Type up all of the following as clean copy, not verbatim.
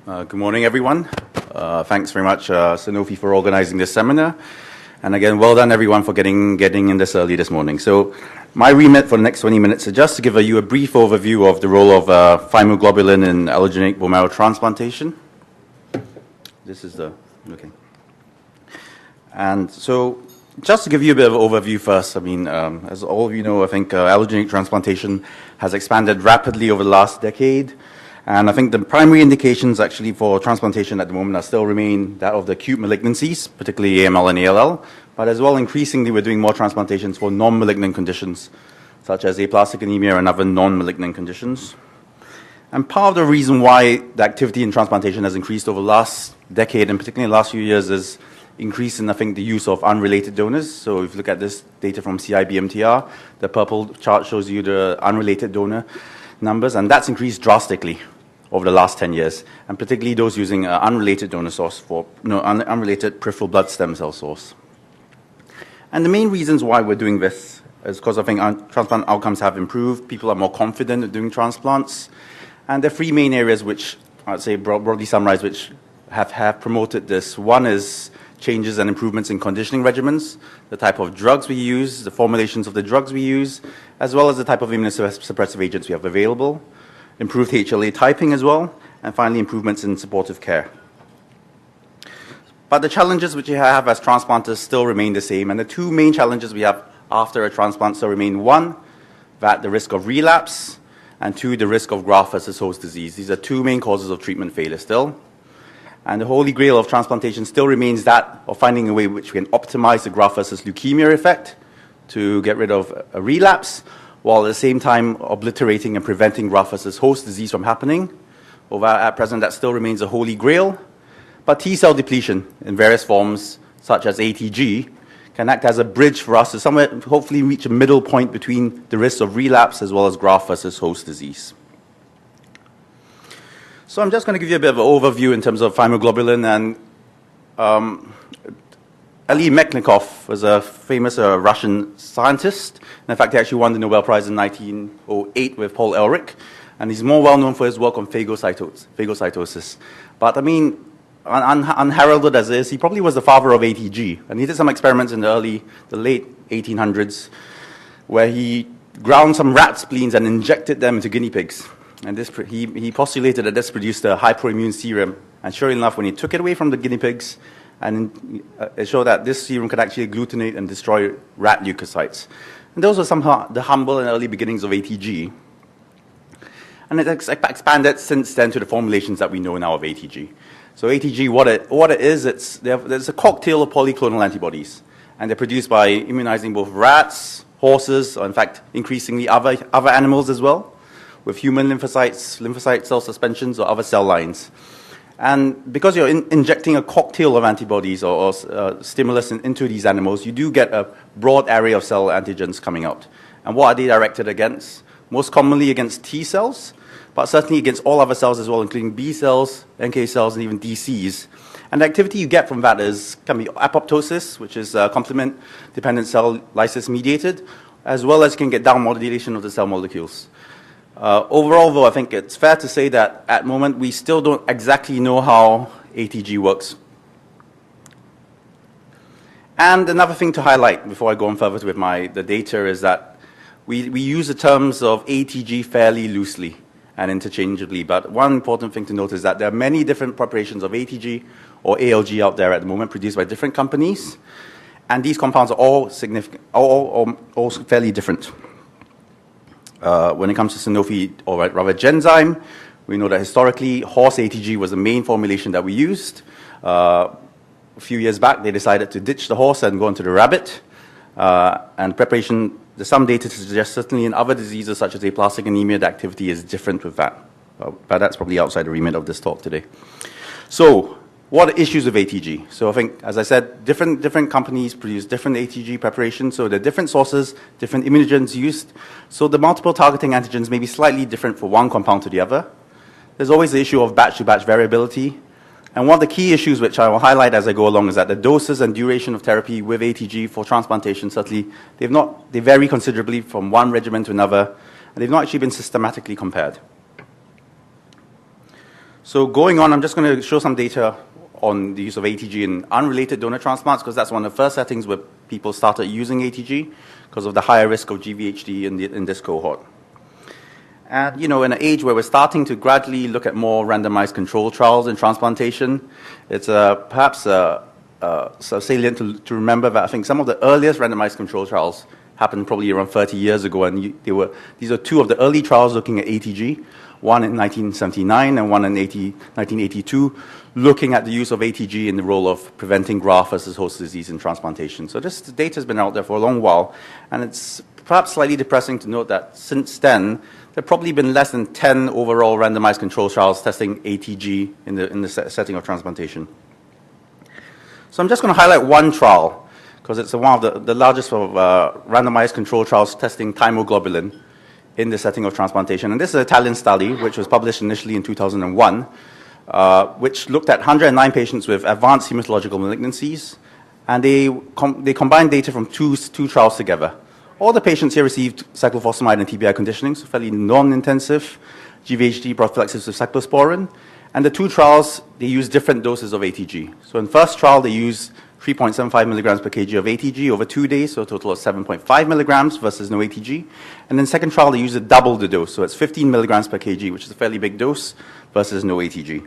Good morning, everyone. Thanks very much, Sanofi, for organizing this seminar. And again, well done, everyone, for getting in this early this morning. So my remit for the next 20 minutes is just to give you a brief overview of the role of thymoglobulin in allogeneic bone marrow transplantation. This is the, okay. And so just to give you a bit of an overview first, I mean, as all of you know, I think allogeneic transplantation has expanded rapidly over the last decade. And I think the primary indications actually for transplantation at the moment still remain that of the acute malignancies, particularly AML and ALL, but as well increasingly we're doing more transplantations for non-malignant conditions, such as aplastic anemia and other non-malignant conditions. And part of the reason why the activity in transplantation has increased over the last decade, and particularly in the last few years, is increase in, I think, the use of unrelated donors. So if you look at this data from CIBMTR, the purple chart shows you the unrelated donor numbers, and that's increased drastically over the last 10 years, and particularly those using unrelated donor source for unrelated peripheral blood stem cell source. And the main reasons why we're doing this is because I think transplant outcomes have improved. People are more confident at doing transplants, and there are three main areas which I'd say broadly summarized which have promoted this. One is changes and improvements in conditioning regimens, the type of drugs we use, the formulations of the drugs we use, as well as the type of immunosuppressive agents we have available, improved HLA typing as well, and finally improvements in supportive care. But the challenges which you have as transplanters still remain the same, and the two main challenges we have after a transplant still remain: one, that the risk of relapse, and two, the risk of graft versus host disease. These are two main causes of treatment failure still. And the holy grail of transplantation still remains that of finding a way which we can optimize the graft versus leukemia effect to get rid of a relapse, while at the same time obliterating and preventing graft versus host disease from happening. Although at present that still remains a holy grail. But T-cell depletion in various forms, such as ATG, can act as a bridge for us to somewhere hopefully reach a middle point between the risks of relapse as well as graft versus host disease. So I'm just going to give you a bit of an overview in terms of thymoglobulin. And Ali Mechnikov was a famous Russian scientist. And in fact, he actually won the Nobel Prize in 1908 with Paul Ehrlich. And he's more well known for his work on phagocytosis. But I mean, unheralded as is, he probably was the father of ATG. And he did some experiments in the late 1800s, where he ground some rat spleens and injected them into guinea pigs. And he postulated that this produced a hypoimmune serum. And sure enough, when he took it away from the guinea pigs, and it showed that this serum could actually agglutinate and destroy rat leukocytes. And those were the humble and early beginnings of ATG. And it expanded since then to the formulations that we know now of ATG. So ATG, what it is, there's a cocktail of polyclonal antibodies. And they're produced by immunizing both rats, horses, or in fact, increasingly other animals as well, with human lymphocyte cell suspensions, or other cell lines. And because you're injecting a cocktail of antibodies or stimulus into these animals, you do get a broad array of cell antigens coming out. And what are they directed against? Most commonly against T cells, but certainly against all other cells as well, including B cells, NK cells, and even DCs. And the activity you get from that can be apoptosis, which is complement-dependent cell lysis mediated, as well as you can get down modulation of the cell molecules. Overall, though, I think it's fair to say that at the moment we still don't exactly know how ATG works. And another thing to highlight before I go on further with the data is that we use the terms of ATG fairly loosely and interchangeably. But one important thing to note is that there are many different preparations of ATG or ALG out there at the moment produced by different companies. And these compounds are all significant, all fairly different. When it comes to Sanofi, or rather Genzyme, we know that historically horse ATG was the main formulation that we used. A few years back, they decided to ditch the horse and go into the rabbit. And preparation, there's some data to suggest certainly in other diseases such as aplastic anemia, the activity is different with that. But that's probably outside the remit of this talk today. So, what are issues with ATG? So I think, as I said, different companies produce different ATG preparations, so there are different sources, different immunogens used. So the multiple targeting antigens may be slightly different for one compound to the other. There's always the issue of batch-to-batch variability. And one of the key issues which I will highlight as I go along is that the doses and duration of therapy with ATG for transplantation, certainly, they vary considerably from one regimen to another, and they've not actually been systematically compared. So going on, I'm just going to show some data on the use of ATG in unrelated donor transplants, because that's one of the first settings where people started using ATG because of the higher risk of GVHD in this cohort. And, in an age where we're starting to gradually look at more randomized control trials in transplantation, it's perhaps salient to remember that I think some of the earliest randomized control trials happened probably around 30 years ago, and these are two of the early trials looking at ATG, one in 1979 and one in 1982, looking at the use of ATG in the role of preventing graft versus host disease in transplantation. So this data has been out there for a long while, and it's perhaps slightly depressing to note that since then, there have probably been less than 10 overall randomized control trials testing ATG in the setting of transplantation. So I'm just going to highlight one trial, because it's one of the largest of randomized control trials testing thymoglobulin in the setting of transplantation. And this is an Italian study, which was published initially in 2001, which looked at 109 patients with advanced hematological malignancies, and they combined data from two trials together. All the patients here received cyclophosphamide and TBI conditioning, so fairly non-intensive GVHD prophylaxis with cyclosporin. And the two trials, they used different doses of ATG. So in the first trial, they used 3.75 milligrams per kg of ATG over 2 days, so a total of 7.5 milligrams versus no ATG. And then second trial, they used double the dose, so it's 15 milligrams per kg, which is a fairly big dose, versus no ATG.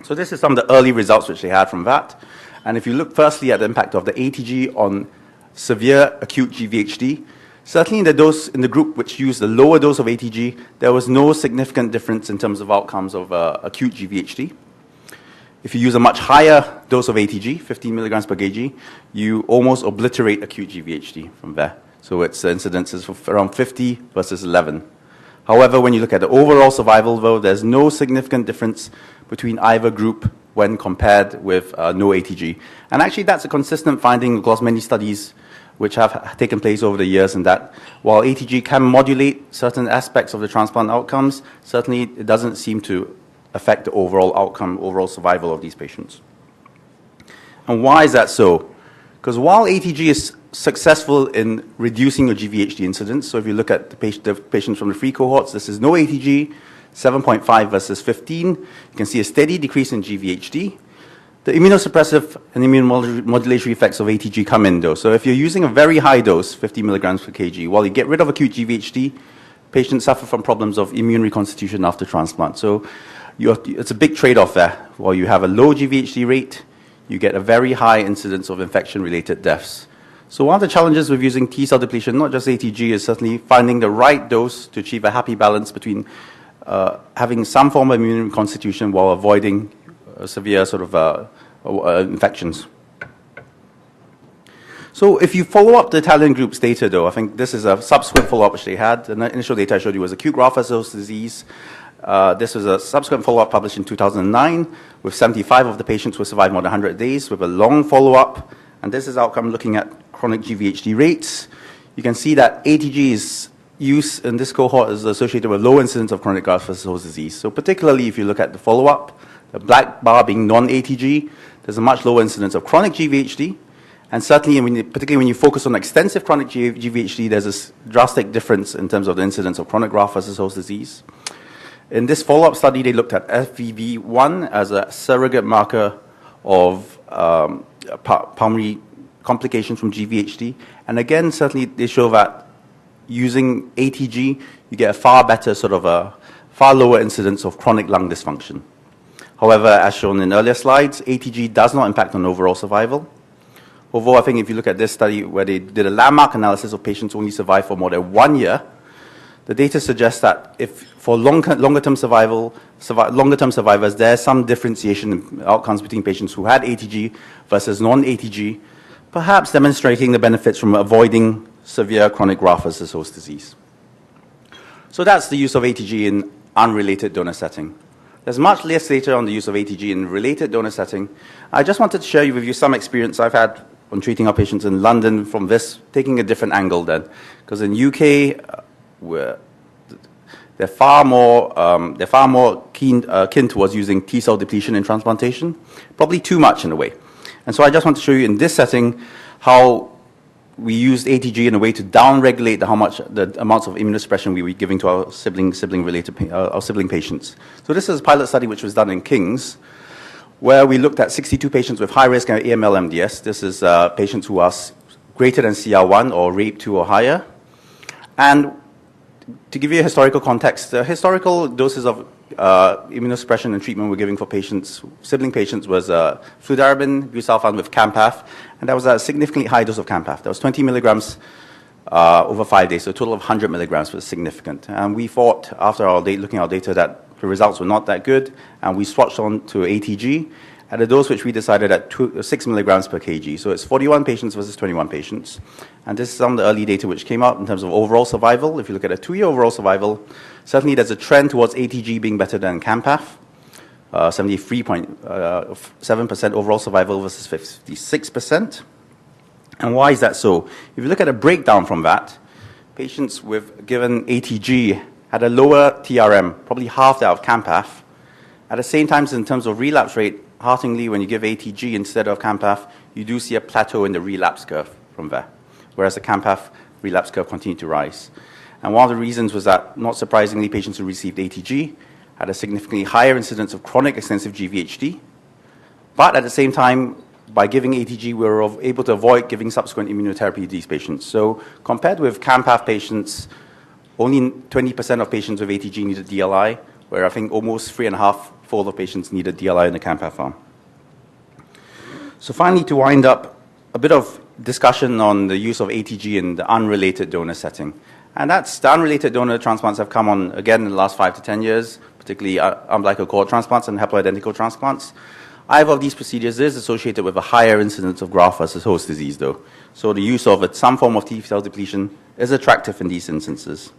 So this is some of the early results which they had from that. And if you look firstly at the impact of the ATG on severe acute GVHD, certainly in the group which used the lower dose of ATG, there was no significant difference in terms of outcomes of acute GVHD. If you use a much higher dose of ATG, 15 milligrams per kg, you almost obliterate acute GVHD from there. So its incidence is around 50 versus 11. However, when you look at the overall survival, though, there's no significant difference between either group when compared with no ATG. And actually, that's a consistent finding across many studies which have taken place over the years, in that while ATG can modulate certain aspects of the transplant outcomes, certainly it doesn't seem to affect the overall outcome, overall survival of these patients. And why is that so? Because while ATG is successful in reducing your GVHD incidence, so if you look at the patients from the free cohorts, this is no ATG, 7.5 versus 15. You can see a steady decrease in GVHD. The immunosuppressive and immunomodulatory effects of ATG come in, though. So if you're using a very high dose, 50 milligrams per kg, while you get rid of acute GVHD, patients suffer from problems of immune reconstitution after transplant. So it's a big trade-off there. While you have a low GVHD rate, you get a very high incidence of infection-related deaths. So one of the challenges with using T-cell depletion, not just ATG, is certainly finding the right dose to achieve a happy balance between having some form of immune reconstitution while avoiding severe sort of infections. So if you follow up the Italian group's data, though, I think this is a subsequent follow-up which they had. The initial data I showed you was acute graft-versus-host disease. This was a subsequent follow-up published in 2009 with 75 of the patients who survived more than 100 days with a long follow-up. And this is outcome looking at chronic GVHD rates. You can see that ATG's use in this cohort is associated with low incidence of chronic graft-versus-host disease. So particularly if you look at the follow-up, the black bar being non-ATG, there's a much lower incidence of chronic GVHD. And certainly, particularly when you focus on extensive chronic GVHD, there's this drastic difference in terms of the incidence of chronic graft-versus-host disease. In this follow-up study, they looked at FEV1 as a surrogate marker of pulmonary complications from GVHD. And again, certainly they show that using ATG, you get a far better far lower incidence of chronic lung dysfunction. However, as shown in earlier slides, ATG does not impact on overall survival. Although I think if you look at this study where they did a landmark analysis of patients who only survived for more than 1 year, the data suggests that if for longer-term survivors, there's some differentiation in outcomes between patients who had ATG versus non-ATG, perhaps demonstrating the benefits from avoiding severe chronic graft-versus-host disease. So that's the use of ATG in unrelated donor setting. There's much less data on the use of ATG in related donor setting. I just wanted to share with you some experience I've had on treating our patients in London from this, taking a different angle then. Because in UK, they're far more kin towards using T-cell depletion in transplantation, probably too much in a way. And so I just want to show you in this setting how we used ATG in a way to downregulate the amounts of immunosuppression we were giving to our sibling patients. So this is a pilot study which was done in King's, where we looked at 62 patients with high-risk AML-MDS. This is patients who are greater than CR1 or RAPE2 or higher. And to give you a historical context, the historical doses of immunosuppression and treatment we're giving for sibling patients was fludarabine, busulfan with Campaf, and that was a significantly high dose of Campaf. That was 20 milligrams over 5 days, so a total of 100 milligrams was significant. And we thought, after looking at our data, that the results were not that good, and we switched on to ATG at a dose which we decided at 6 milligrams per kg. So it's 41 patients versus 21 patients. And this is some of the early data which came out in terms of overall survival. If you look at a 2-year overall survival, certainly there's a trend towards ATG being better than Campaf, 73.7% overall survival versus 56%. And why is that so? If you look at a breakdown from that, patients with given ATG had a lower TRM, probably half that of Campaf. At the same time, in terms of relapse rate, heartily, when you give ATG instead of Campaf, you do see a plateau in the relapse curve from there, whereas the Campaf relapse curve continued to rise. And one of the reasons was that, not surprisingly, patients who received ATG had a significantly higher incidence of chronic extensive GVHD. But at the same time, by giving ATG, we were able to avoid giving subsequent immunotherapy to these patients. So compared with Campaf patients, only 20% of patients with ATG needed DLI, where I think almost 3.5-fold of patients needed DLI in the Campaf arm. So finally, to wind up, a bit of discussion on the use of ATG in the unrelated donor setting. And that's the unrelated donor transplants have come on again in the last 5 to 10 years, particularly umbilical cord transplants and haploidentical transplants. Either of these procedures is associated with a higher incidence of graft versus host disease, though. So the use of some form of T cell depletion is attractive in these instances.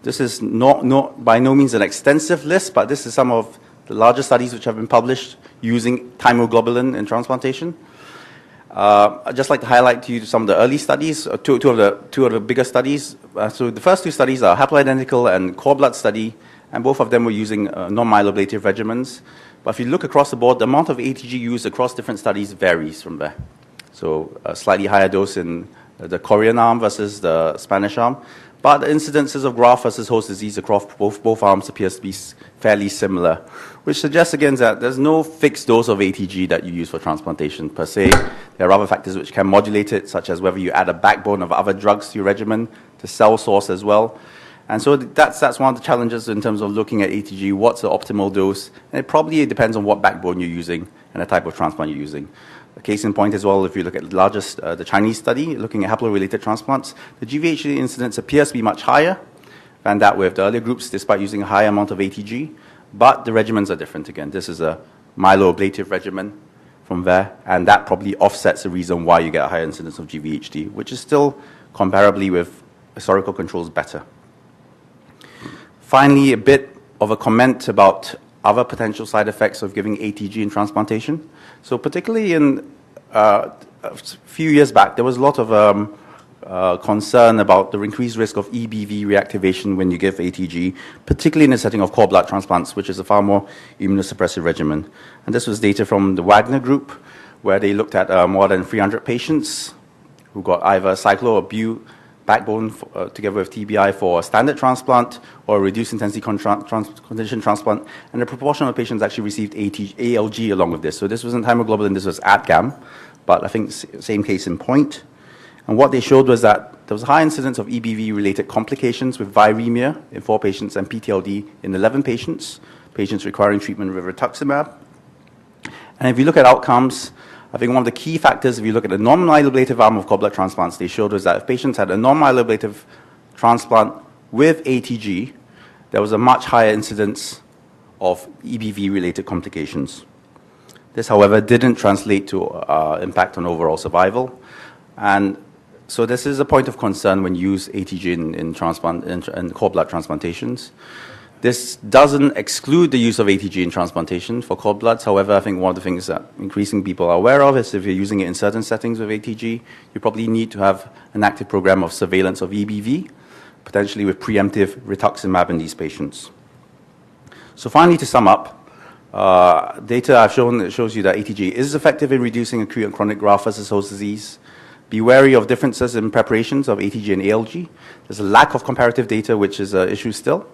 This is not by no means an extensive list, but this is some of the larger studies which have been published using thymoglobulin in transplantation. I'd just like to highlight to you some of the early studies, two of the bigger studies. So the first 2 studies are haploidentical and cord blood study, and both of them were using non-myeloablative regimens. But if you look across the board, the amount of ATG used across different studies varies from there. So a slightly higher dose in the Korean arm versus the Spanish arm. But the incidences of graft versus host disease across both arms appears to be fairly similar, which suggests again that there's no fixed dose of ATG that you use for transplantation per se. There are other factors which can modulate it, such as whether you add a backbone of other drugs to your regimen, to cell source as well. And so that's one of the challenges in terms of looking at ATG. What's the optimal dose? And it probably depends on what backbone you're using and the type of transplant you're using. A case in point as well, if you look at the Chinese study, looking at haplo-related transplants, the GVHD incidence appears to be much higher than that with the earlier groups, despite using a high amount of ATG. But the regimens are different again. This is a myeloablative regimen from there, and that probably offsets the reason why you get a higher incidence of GVHD, which is still comparably with historical controls better. Finally, a bit of a comment about other potential side effects of giving ATG in transplantation. So particularly in a few years back, there was a lot of concern about the increased risk of EBV reactivation when you give ATG, particularly in the setting of cord blood transplants, which is a far more immunosuppressive regimen. And this was data from the Wagner group, where they looked at more than 300 patients who got either cyclo or bu backbone together with TBI for a standard transplant or a reduced intensity condition transplant, and the proportion of patients actually received ALG along with this. So this wasn't hemoglobin, this was ATGAM, but I think same case in point. And what they showed was that there was a high incidence of EBV-related complications with viremia in 4 patients and PTLD in 11 patients requiring treatment with rituximab. And if you look at outcomes, I think one of the key factors, if you look at the non-myeloablative arm of cord blood transplants, they showed was that if patients had a non-myeloablative transplant with ATG, there was a much higher incidence of EBV-related complications. This, however, didn't translate to impact on overall survival. And so this is a point of concern when you use ATG in cord blood transplantations. This doesn't exclude the use of ATG in transplantation for cord bloods. However, I think one of the things that increasing people are aware of is if you're using it in certain settings with ATG, you probably need to have an active program of surveillance of EBV, potentially with preemptive rituximab in these patients. So finally, to sum up, data I've shown that shows you that ATG is effective in reducing acute and chronic graft versus host disease. Be wary of differences in preparations of ATG and ALG. There's a lack of comparative data, which is an issue still.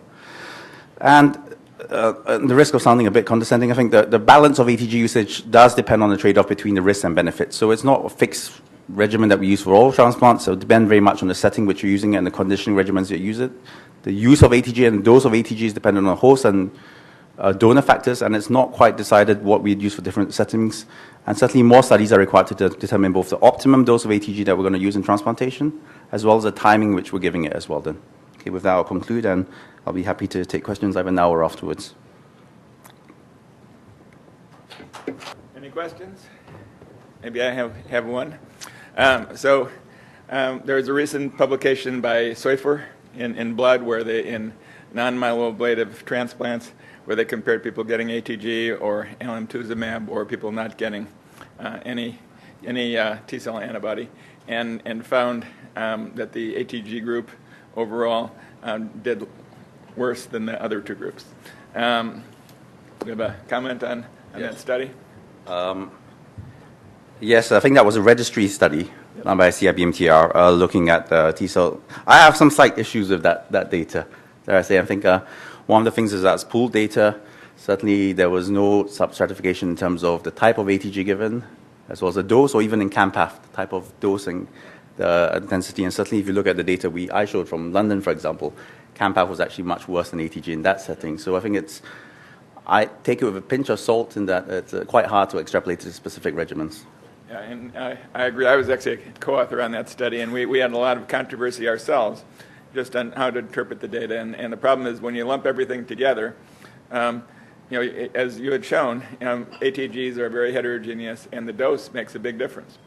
And the risk of sounding a bit condescending, I think the balance of ATG usage does depend on the trade-off between the risks and benefits. So it's not a fixed regimen that we use for all transplants. So it depends very much on the setting which you're using and the conditioning regimens you use it. The use of ATG and dose of ATG is dependent on host and donor factors, and it's not quite decided what we'd use for different settings. And certainly more studies are required to determine both the optimum dose of ATG that we're going to use in transplantation, as well as the timing which we're giving it as well then. Okay, with that I'll conclude, and I'll be happy to take questions either now or afterwards. Any questions? Maybe I have one. There was a recent publication by Seufer in Blood where they, in non-myeloablative transplants, where they compared people getting ATG or alemtuzumab or people not getting any T-cell antibody, and found that the ATG group overall did worse than the other two groups. Do you have a comment on that study? Yes, I think that was a registry study done by CIBMTR looking at T-cell. I have some slight issues with that data. Dare I say, I think one of the things is that's pooled data. Certainly, there was no sub-stratification in terms of the type of ATG given, as well as the dose, or even in CAMPATH, the type of dosing, the intensity. And certainly, if you look at the data I showed from London, for example, CAMPATH was actually much worse than ATG in that setting. So I think I take it with a pinch of salt in that it's quite hard to extrapolate to specific regimens. Yeah, and I agree. I was actually a co-author on that study, and we had a lot of controversy ourselves just on how to interpret the data. And the problem is when you lump everything together, as you had shown, ATGs are very heterogeneous, and the dose makes a big difference,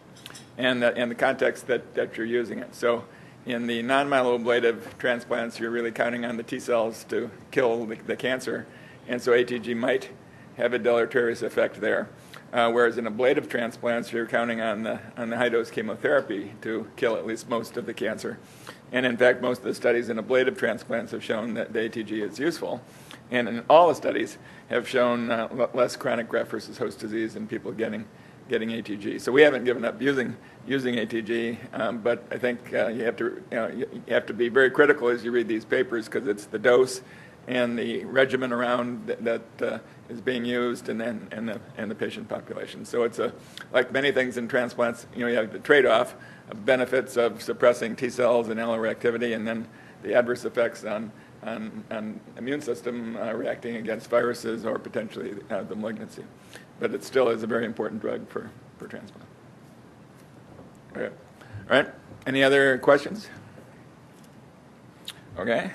and the context that you're using it. So in the non-myeloablative transplants, you're really counting on the T cells to kill the cancer, and so ATG might have a deleterious effect there. Whereas in ablative transplants, you're counting on the high-dose chemotherapy to kill at least most of the cancer. And in fact, most of the studies in ablative transplants have shown that the ATG is useful. And in all the studies have shown less chronic graft versus host disease in people getting ATG. So we haven't given up using ATG, but I think you have to be very critical as you read these papers, because it's the dose and the regimen around that is being used, and the patient population. So it's like many things in transplants, you have the trade-off of benefits of suppressing T cells and alloreactivity, and then the adverse effects on immune system reacting against viruses or potentially the malignancy. But it still is a very important drug for transplant. Okay. All right. Any other questions? Okay.